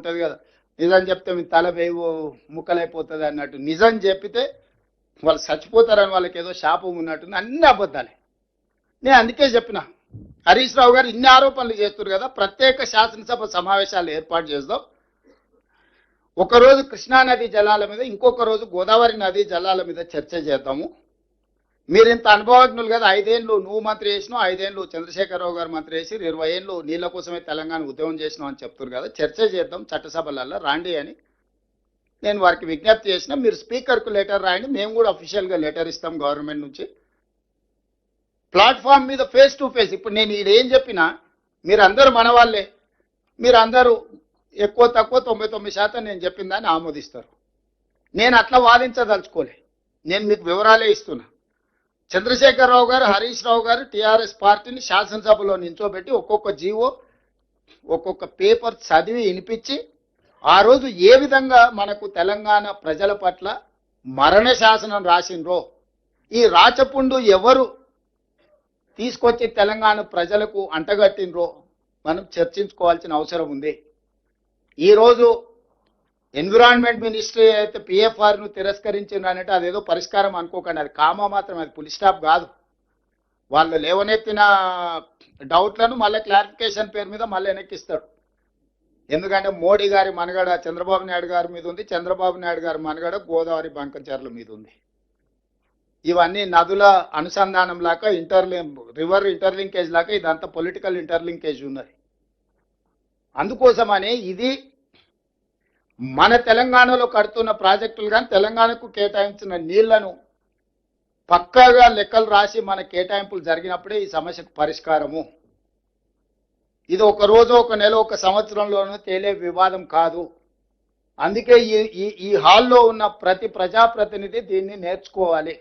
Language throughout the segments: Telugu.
ఉంటుంది కదా, నిజం చెప్తే మీ తల వేవు ముక్కలైపోతుంది అన్నట్టు. నిజం చెప్పితే వాళ్ళు చచ్చిపోతారని వాళ్ళకి ఏదో శాపం ఉన్నట్టుంది. అన్ని అబద్ధాలే. నేను అందుకే చెప్పిన, హరీష్ రావు గారు ఇన్ని ఆరోపణలు చేస్తున్నారు కదా, ప్రత్యేక శాసనసభ సమావేశాలు ఏర్పాటు చేద్దాం. ఒకరోజు కృష్ణానది జలాల మీద, ఇంకొక రోజు గోదావరి నది జలాల మీద చర్చ చేద్దాము. మీరు ఇంత అనుభవజ్ఞులు కదా, 5 ఏళ్ళు నువ్వు మంత్రి చేసినావు, 5 ఏళ్ళు చంద్రశేఖరరావు గారు మంత్రి చేసి 20 ఏళ్ళు నీళ్ళ కోసమే తెలంగాణ ఉద్యమం చేసినావు అని చెప్తున్నారు కదా, చర్చ చేద్దాం చట్టసభలలో రాండి అని నేను వారికి విజ్ఞప్తి చేసిన. మీరు స్పీకర్కు లెటర్ రాయండి, మేము కూడా అఫీషియల్గా లెటర్ ఇస్తాం గవర్నమెంట్ నుంచి. ప్లాట్ఫామ్ మీద ఫేస్ టు ఫేస్. ఇప్పుడు నేను ఏం చెప్పినా మీరందరూ మన వాళ్ళే, మీరందరూ ఎక్కువ తక్కువ 99% నేను చెప్పిన దాన్ని ఆమోదిస్తారు. నేను అట్లా వాదించదలుచుకోలే, నేను మీకు వివరాలే ఇస్తున్నా. చంద్రశేఖరరావు గారు, హరీష్ రావు గారు టీఆర్ఎస్ పార్టీని శాసనసభలో నించోబెట్టి ఒక్కొక్క జీవో ఒక్కొక్క పేపర్ చదివి వినిపించి ఆ రోజు ఏ విధంగా మనకు తెలంగాణ ప్రజల పట్ల మరణ శాసనం రాసిండ్రో, ఈ రాచపుండు ఎవరు తీసుకొచ్చి తెలంగాణ ప్రజలకు అంటగట్టినరో మనం చర్చించుకోవాల్సిన అవసరం ఉంది. ఈరోజు ఎన్విరాన్మెంట్ మినిస్ట్రీ అయితే పిఎఫ్ఆర్ను తిరస్కరించింది అంటే అదేదో పరిష్కారం అనుకోకండి, అది కామా మాత్రం, అది ఫుల్ స్టాప్ కాదు. వాళ్ళు లేవనెత్తిన డౌట్లను మళ్ళీ క్లారిఫికేషన్ పేరు మీద మళ్ళీ వెనక్కిస్తాడు. ఎందుకంటే మోడీ గారి మనగడ చంద్రబాబు నాయుడు గారి మీద ఉంది, చంద్రబాబు నాయుడు గారి మనగడ గోదావరి బంకచర్ల మీద ఉంది. ఇవన్నీ నదుల అనుసంధానం లాగా రివర్ ఇంటర్లింకేజ్ లాగా ఇదంతా పొలిటికల్ ఇంటర్లింకేజ్ ఉన్నది. అందుకోసమని ఇది మన తెలంగాణలో కడుతున్న ప్రాజెక్టులు కానీ తెలంగాణకు కేటాయించిన నీళ్లను పక్కాగా లెక్కలు రాసి మన కేటాయింపులు జరిగినప్పుడే ఈ సమస్యకు పరిష్కారము. ఇది ఒక రోజు, ఒక నెల, ఒక సంవత్సరంలోనూ తేలే వివాదం కాదు. అందుకే ఈ హాల్లో ఉన్న ప్రతి ప్రజాప్రతినిధి దీన్ని నేర్చుకోవాలి.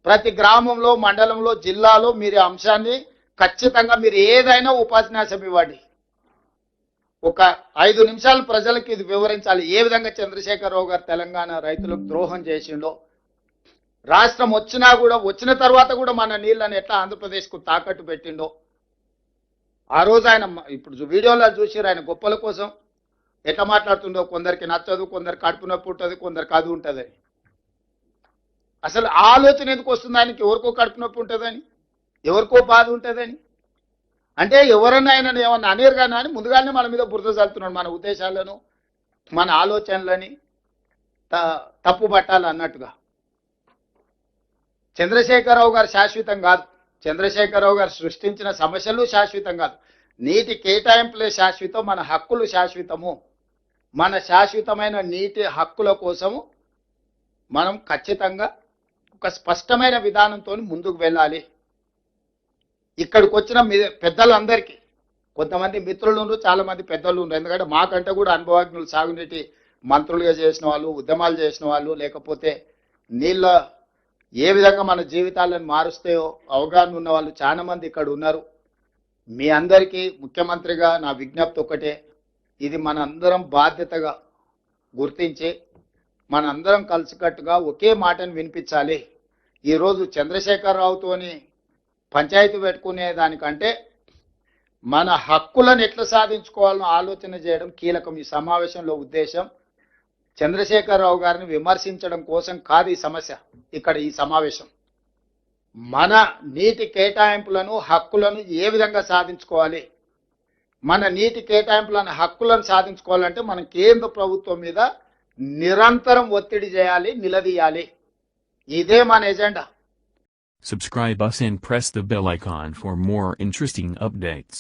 ప్రతి గ్రామంలో, మండలంలో, జిల్లాలో మీరు అంశాన్ని ఖచ్చితంగా మీరు ఏదైనా ఉపన్యాసం ఇవ్వండి. ఒక 5 నిమిషాలు ప్రజలకు ఇది వివరించాలి, ఏ విధంగా చంద్రశేఖరరావు గారు తెలంగాణ రైతులకు ద్రోహం చేసిండో, రాష్ట్రం వచ్చిన తర్వాత కూడా మన నీళ్ళని ఎట్లా ఆంధ్రప్రదేశ్కు తాకట్టు పెట్టిండో. ఆ రోజు ఆయన ఇప్పుడు వీడియోలో చూసారు, ఆయన గొప్పల కోసం ఎట్లా మాట్లాడుతుండో. కొందరికి నచ్చదు, కొందరికి కడుపు నొప్పి ఉంటుంది, కొందరికి అది ఉంటుందని. అసలు ఆలోచన ఎందుకు వస్తుంది ఆయనకి? ఎవరికో కడుపు నొప్పి ఉంటుందని, ఎవరికో బాధ ఉంటుందని. అంటే ఎవరన్నా ఆయన ఏమన్నా అనేరు కానీ అని ముందుగానే మన మీద బురద చల్లుతున్నాడు. మన ఉద్దేశాలను, మన ఆలోచనలని తప్పు పట్టాలి అన్నట్టుగా. చంద్రశేఖరరావు గారు శాశ్వతం కాదు, చంద్రశేఖరరావు గారు సృష్టించిన సమస్యలు శాశ్వతం కాదు. నీటి కేటాయింపులే శాశ్వతం, మన హక్కులు శాశ్వతము. మన శాశ్వతమైన నీటి హక్కుల కోసము మనం ఖచ్చితంగా ఒక స్పష్టమైన విధానంతో ముందుకు వెళ్ళాలి. ఇక్కడికి వచ్చిన పెద్దలందరికీ, కొంతమంది మిత్రులు ఉన్నారు, చాలా మంది పెద్దలు ఉన్నారు. ఎందుకంటే మాకంటే కూడా అనుభవజ్ఞులు, సాగునీటి మంత్రులుగా చేసిన వాళ్ళు, ఉద్యమాలు చేసిన వాళ్ళు, లేకపోతే నీళ్ళ ఏ విధంగా మన జీవితాలను మారుస్తాయో అవగాహన ఉన్న వాళ్ళు చాలా మంది ఇక్కడ ఉన్నారు. మీ అందరికీ ముఖ్యమంత్రిగా నా విజ్ఞప్తి ఒకటే, ఇది మనందరం బాధ్యతగా గుర్తించి మనందరం కలిసికట్టుగా ఒకే మాటను వినిపించాలి. ఈరోజు చంద్రశేఖరరావుతోని పంచాయతీ పెట్టుకునే దానికంటే మన హక్కులను ఎట్లా సాధించుకోవాలని ఆలోచన చేయడం కీలకం. ఈ సమావేశంలో ఉద్దేశం చంద్రశేఖరరావు గారిని విమర్శించడం కోసం కాదు ఈ సమస్య. ఇక్కడ ఈ సమావేశం మన నీటి కేటాయింపులను, హక్కులను ఏ విధంగా సాధించుకోవాలి, మన నీటి కేటాయింపులను, హక్కులను సాధించుకోవాలంటే మనం కేంద్ర ప్రభుత్వం మీద నిరంతరం ఒత్తిడి చేయాలి, నిలదీయాలి. ఇదే మన agenda. Subscribe us and press the bell icon for more interesting updates.